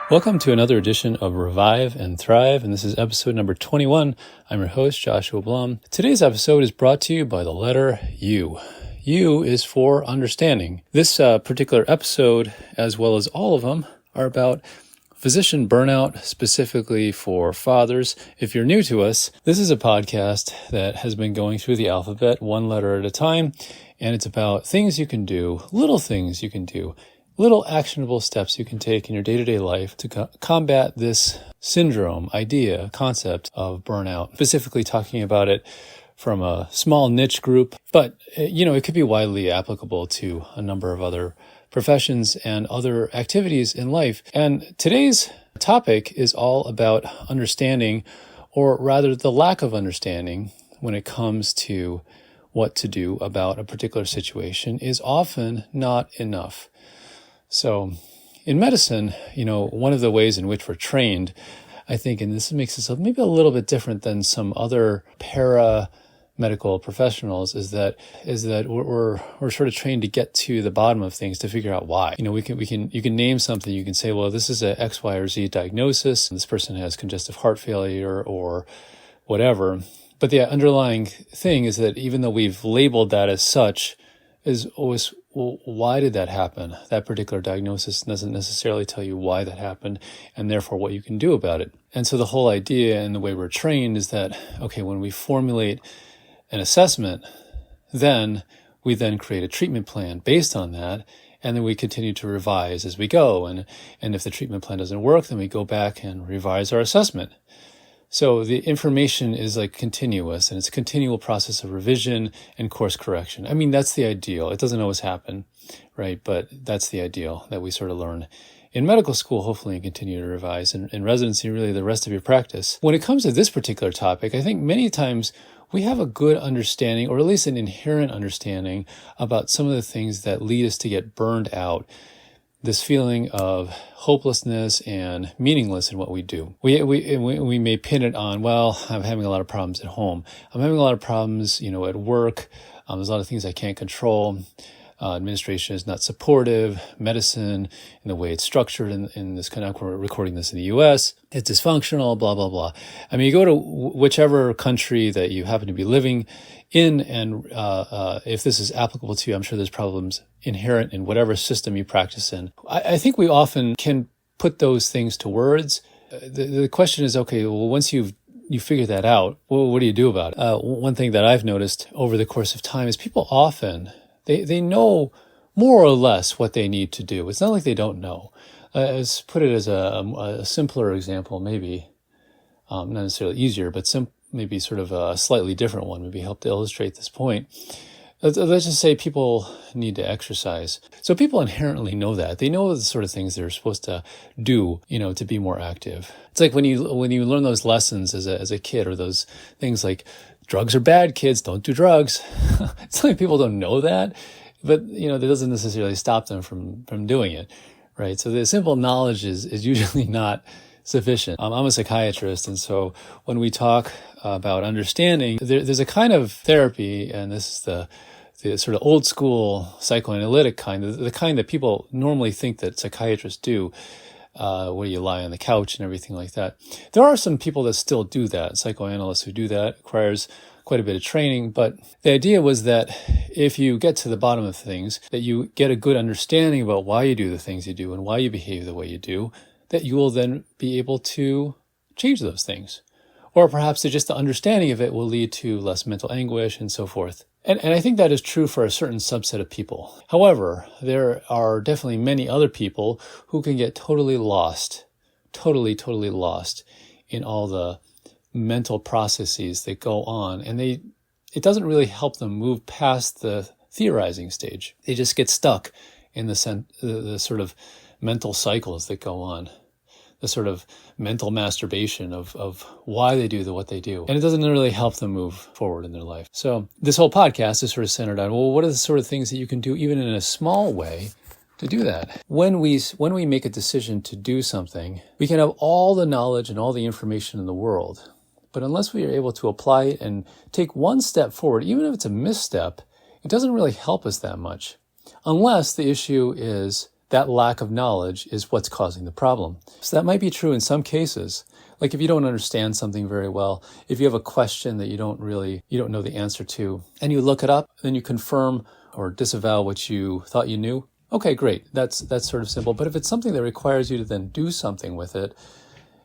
Welcome to another edition of Revive and Thrive, and this is episode number 21. I'm your host, Joshua Blum. Today's episode is brought to you by the letter U. U is for understanding. This particular episode, as well as all of them, are about physician burnout, specifically for fathers. If you're new to us, this is a podcast that has been going through the alphabet one letter at a time, and it's about things you can do, little things you can do, little actionable steps you can take in your day-to-day life to combat this syndrome, idea, concept of burnout. Specifically talking about it from a small niche group, but it could be widely applicable to a number of other professions and other activities in life. And today's topic is all about understanding, or rather the lack of understanding when it comes to what to do about a particular situation is often not enough. So in medicine, one of the ways in which we're trained, I think, and this makes us maybe a little bit different than some other para-medical professionals, is that we're sort of trained to get to the bottom of things, to figure out why. You can name something, you can say, well, this is a X, Y, or Z diagnosis, and this person has congestive heart failure or whatever. But the underlying thing is that even though we've labeled that as such, is always, well, why did that happen? That particular diagnosis doesn't necessarily tell you why that happened, and therefore what you can do about it. And so the whole idea and the way we're trained is that, okay, when we formulate an assessment, then we then create a treatment plan based on that, and then we continue to revise as we go. And if the treatment plan doesn't work, then we go back and revise our assessment. So the information is like continuous, and it's a continual process of revision and course correction. I mean, that's the ideal. It doesn't always happen, right? But that's the ideal that we sort of learn in medical school, hopefully, and continue to revise in residency, really the rest of your practice. When it comes to this particular topic, I think many times we have a good understanding, or at least an inherent understanding, about some of the things that lead us to get burned out. This feeling of hopelessness and meaningless in what we do. We may pin it on, well, I'm having a lot of problems at home. I'm having a lot of problems, at work. There's a lot of things I can't control. Administration is not supportive. Medicine, in the way it's structured in this kind of, we're recording this in the U.S., it's dysfunctional, blah, blah, blah. I mean, you go to whichever country that you happen to be living in, and if this is applicable to you, I'm sure there's problems inherent in whatever system you practice in. I think we often can put those things to words. The question is, okay, well, once you figure that out, well, what do you do about it? One thing that I've noticed over the course of time is people often, they know more or less what they need to do. It's not like they don't know. Let's put it as a simpler example, maybe, not necessarily easier, but maybe sort of a slightly different one, maybe help to illustrate this point. Let's just say people need to exercise. So people inherently know that. They know the sort of things they're supposed to do, to be more active. It's like when you learn those lessons as a kid, or those things like drugs are bad, kids, don't do drugs. It's like people don't know that, but that doesn't necessarily stop them from doing it, right? So the simple knowledge is usually not sufficient. I'm a psychiatrist, and so when we talk about understanding, there's a kind of therapy, and this is the sort of old school psychoanalytic kind, the kind that people normally think that psychiatrists do, where you lie on the couch and everything like that. There are some people that still do that, psychoanalysts who do that. It requires quite a bit of training, but the idea was that if you get to the bottom of things, that you get a good understanding about why you do the things you do and why you behave the way you do, that you will then be able to change those things. Or perhaps just the understanding of it will lead to less mental anguish and so forth. And I think that is true for a certain subset of people. However, there are definitely many other people who can get totally lost in all the mental processes that go on. And it doesn't really help them move past the theorizing stage. They just get stuck in the sort of mental cycles that go on, the sort of mental masturbation of why they do what they do. And it doesn't really help them move forward in their life. So this whole podcast is sort of centered on, well, what are the sort of things that you can do even in a small way to do that? When we make a decision to do something, we can have all the knowledge and all the information in the world, but unless we are able to apply it and take one step forward, even if it's a misstep, it doesn't really help us that much. Unless the issue is that lack of knowledge is what's causing the problem. So that might be true in some cases. Like if you don't understand something very well, if you have a question that you don't know the answer to, and you look it up, then you confirm or disavow what you thought you knew. Okay, great. That's sort of simple. But if it's something that requires you to then do something with it,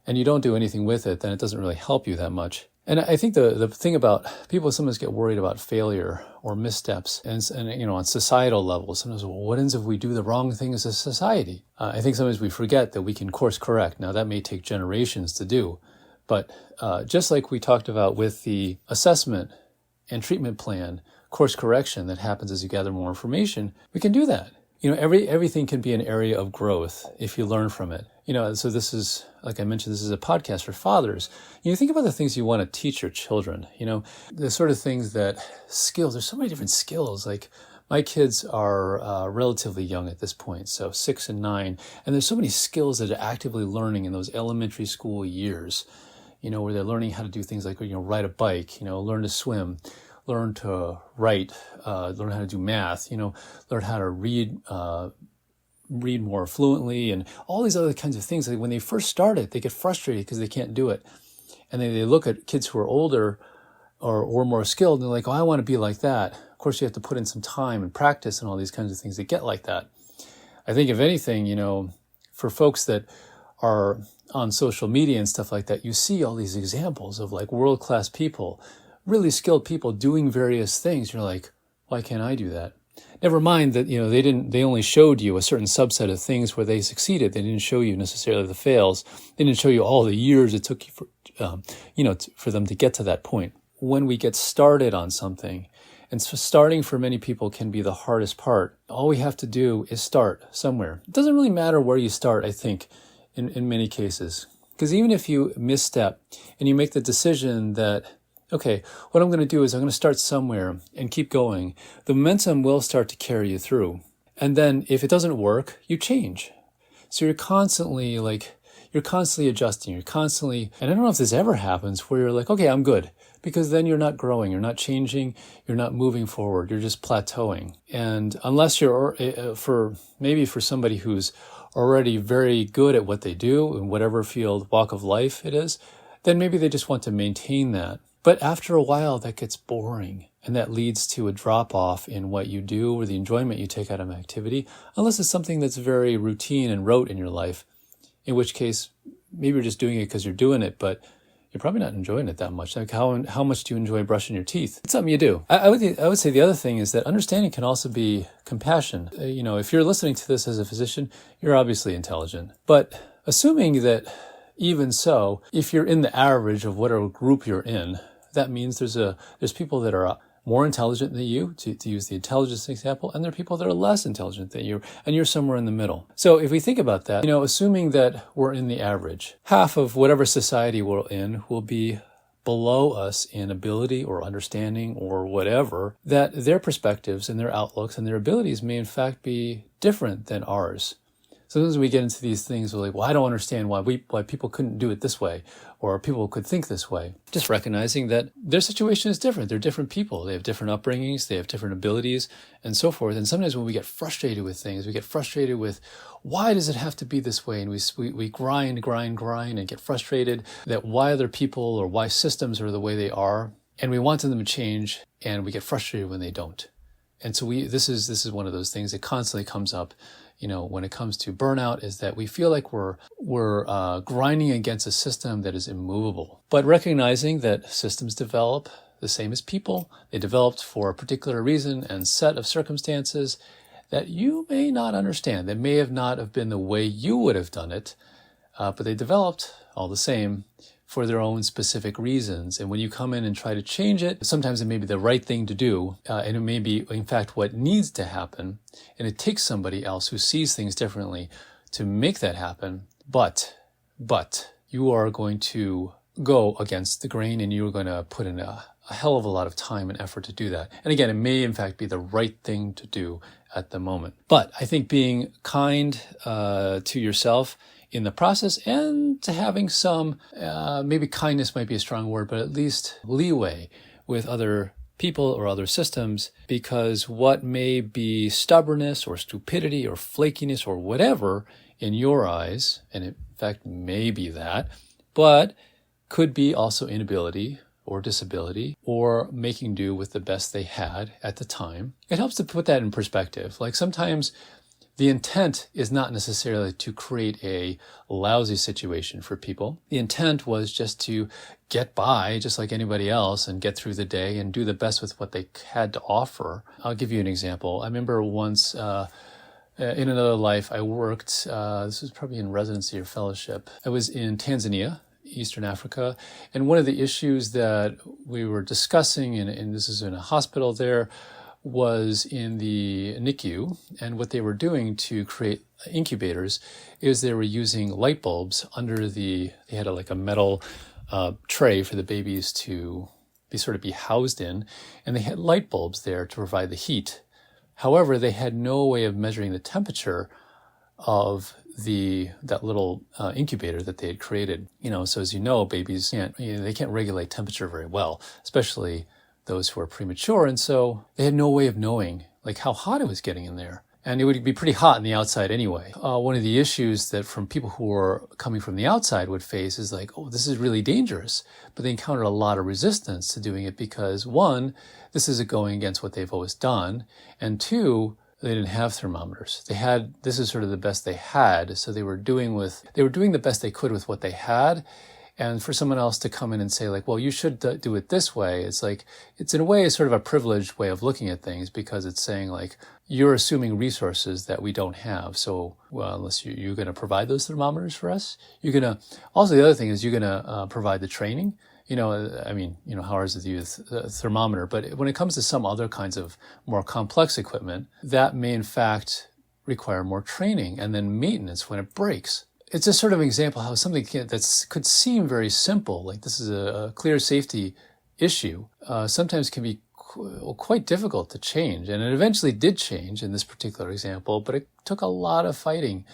and you don't do anything with it, then it doesn't really help you that much. And I think the thing about people sometimes get worried about failure or missteps, and on societal levels, sometimes, well, what happens if we do the wrong thing as a society? I think sometimes we forget that we can course correct. Now, that may take generations to do, but just like we talked about with the assessment and treatment plan, course correction that happens as you gather more information, we can do that. Everything can be an area of growth if you learn from it. So this is, like I mentioned, this is a podcast for fathers. Think about the things you want to teach your children, the sort of things skills, there's so many different skills. Like my kids are relatively young at this point, so 6 and 9, and there's so many skills that are actively learning in those elementary school years, where they're learning how to do things like, ride a bike, learn to swim, learn to write, learn how to do math, learn how to read more fluently, and all these other kinds of things. Like when they first start it, they get frustrated because they can't do it. And then they look at kids who are older or more skilled, and they're like, oh, I want to be like that. Of course, you have to put in some time and practice and all these kinds of things to get like that. I think if anything, for folks that are on social media and stuff like that, you see all these examples of like world-class people, really skilled people doing various things. You're like, why can't I do that? Never mind that, they only showed you a certain subset of things where they succeeded. They didn't show you necessarily the fails. They didn't show you all the years it took you for them to get to that point. When we get started on something, and so starting for many people can be the hardest part, all we have to do is start somewhere. It doesn't really matter where you start, I think, in many cases. Because even if you misstep and you make the decision that, okay, what I'm going to do is I'm going to start somewhere and keep going, the momentum will start to carry you through. And then if it doesn't work, you change. So you're constantly adjusting. And I don't know if this ever happens where you're like, okay, I'm good. Because then you're not growing, you're not changing, you're not moving forward, you're just plateauing. And unless you're, for somebody who's already very good at what they do in whatever walk of life it is, then maybe they just want to maintain that. But after a while, that gets boring, and that leads to a drop-off in what you do or the enjoyment you take out of an activity, unless it's something that's very routine and rote in your life, in which case, maybe you're just doing it because you're doing it, but you're probably not enjoying it that much. Like how much do you enjoy brushing your teeth? It's something you do. I would say the other thing is that understanding can also be compassion. If you're listening to this as a physician, you're obviously intelligent. But assuming that even so, if you're in the average of whatever group you're in, that means there's people that are more intelligent than you, to use the intelligence example, and there are people that are less intelligent than you, and you're somewhere in the middle. So if we think about that, assuming that we're in the average, half of whatever society we're in will be below us in ability or understanding or whatever, that their perspectives and their outlooks and their abilities may in fact be different than ours. Sometimes we get into these things, we're like, well, I don't understand why people couldn't do it this way, or people could think this way. Just recognizing that their situation is different. They're different people. They have different upbringings. They have different abilities, and so forth. And sometimes when we get frustrated with things, we get frustrated with, why does it have to be this way? And we grind and get frustrated that why other people or why systems are the way they are, and we want them to change, and we get frustrated when they don't. And so this is one of those things that constantly comes up, when it comes to burnout, is that we feel like we're grinding against a system that is immovable. But recognizing that systems develop the same as people, they developed for a particular reason and set of circumstances that you may not understand, that may not have been the way you would have done it, but they developed all the same for their own specific reasons. And when you come in and try to change it, sometimes it may be the right thing to do, and it may be, in fact, what needs to happen. And it takes somebody else who sees things differently to make that happen. But you are going to go against the grain, and you're going to put in a hell of a lot of time and effort to do that. And again, it may, in fact, be the right thing to do at the moment. But I think being kind to yourself in the process, and to having some, maybe kindness might be a strong word, but at least leeway with other people or other systems, because what may be stubbornness or stupidity or flakiness or whatever in your eyes, and in fact may be that, but could be also inability or disability or making do with the best they had at the time. It helps to put that in perspective. Like sometimes the intent is not necessarily to create a lousy situation for people. The intent was just to get by just like anybody else and get through the day and do the best with what they had to offer. I'll give you an example. I remember once in another life I worked, this was probably in residency or fellowship. I was in Tanzania, Eastern Africa, and one of the issues that we were discussing, and this is in a hospital there, was in the NICU, and what they were doing to create incubators is they were using light bulbs under they had a metal tray for the babies to be housed in, and they had light bulbs there to provide the heat. However, they had no way of measuring the temperature of that little incubator that they had created. So as you know, babies can't regulate temperature very well, especially those who are premature, and so they had no way of knowing how hot it was getting in there. And it would be pretty hot on the outside anyway. One of the issues that from people who are coming from the outside would face is this is really dangerous. But they encountered a lot of resistance to doing it because, one, this is going against what they've always done, and two, they didn't have thermometers. This is sort of the best they had, so they were doing the best they could with what they had. And for someone else to come in and say well, you should do it this way, it's in a way sort of a privileged way of looking at things, because it's saying you're assuming resources that we don't have. So, well, unless you're going to provide those thermometers for us, also the other thing is you're going to provide the training. How hard is it to use a thermometer? But when it comes to some other kinds of more complex equipment, that may in fact require more training and then maintenance when it breaks. It's just sort of an example how something that could seem very simple, like this is a clear safety issue, sometimes can be quite difficult to change. And it eventually did change in this particular example, but it took a lot of fighting,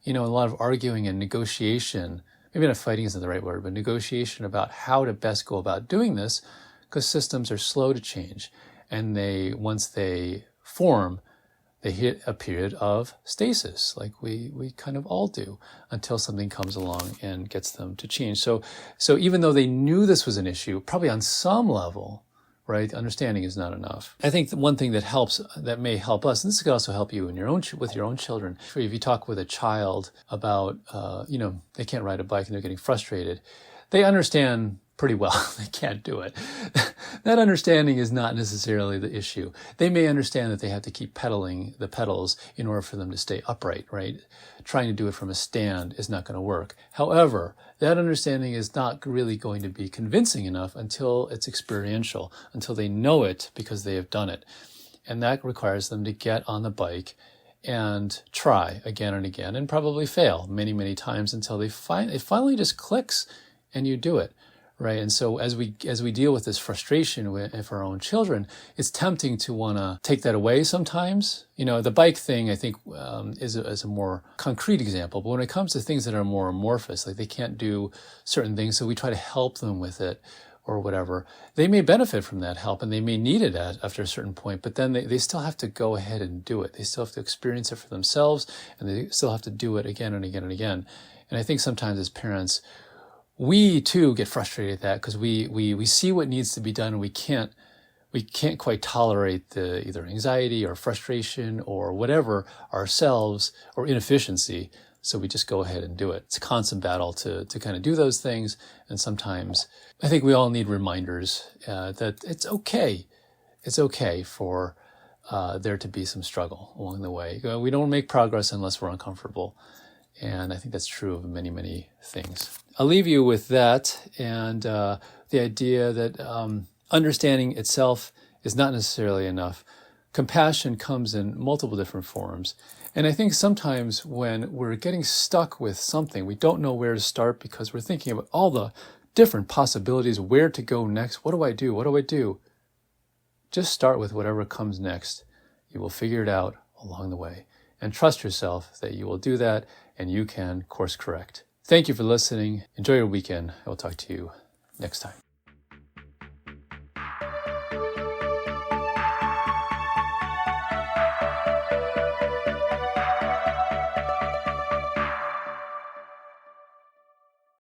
a lot of arguing and negotiation. Maybe not fighting isn't the right word, but negotiation about how to best go about doing this, because systems are slow to change. And once they form, they hit a period of stasis, like we kind of all do, until something comes along and gets them to change. So even though they knew this was an issue, probably on some level, right, understanding is not enough. I think one thing that may help us, and this could also help you with your own children. If you talk with a child about, they can't ride a bike and they're getting frustrated, they understand pretty well they can't do it. That understanding is not necessarily the issue. They may understand that they have to keep pedaling the pedals in order for them to stay upright, right? Trying to do it from a stand is not going to work. However, that understanding is not really going to be convincing enough until it's experiential, until they know it because they have done it. And that requires them to get on the bike and try again and again, and probably fail many, many times until it finally just clicks and you do it. Right. And so as we deal with this frustration with our own children, it's tempting to want to take that away sometimes. The bike thing, I think, is a more concrete example. But when it comes to things that are more amorphous, like they can't do certain things, so we try to help them with it or whatever, they may benefit from that help and they may need it after a certain point, but then they still have to go ahead and do it. They still have to experience it for themselves, and they still have to do it again and again and again. And I think sometimes as parents, we too get frustrated at that because we see what needs to be done and we can't quite tolerate the either anxiety or frustration or whatever ourselves, or inefficiency. So we just go ahead and do it. It's a constant battle to kind of do those things. And sometimes I think we all need reminders that it's okay. It's okay for there to be some struggle along the way. We don't make progress unless we're uncomfortable. And I think that's true of many, many things. I'll leave you with that and the idea that understanding itself is not necessarily enough. Compassion comes in multiple different forms. And I think sometimes when we're getting stuck with something, we don't know where to start because we're thinking about all the different possibilities, where to go next. What do I do? What do I do? Just start with whatever comes next. You will figure it out along the way. And trust yourself that you will do that and you can course correct. Thank you for listening. Enjoy your weekend. I will talk to you next time.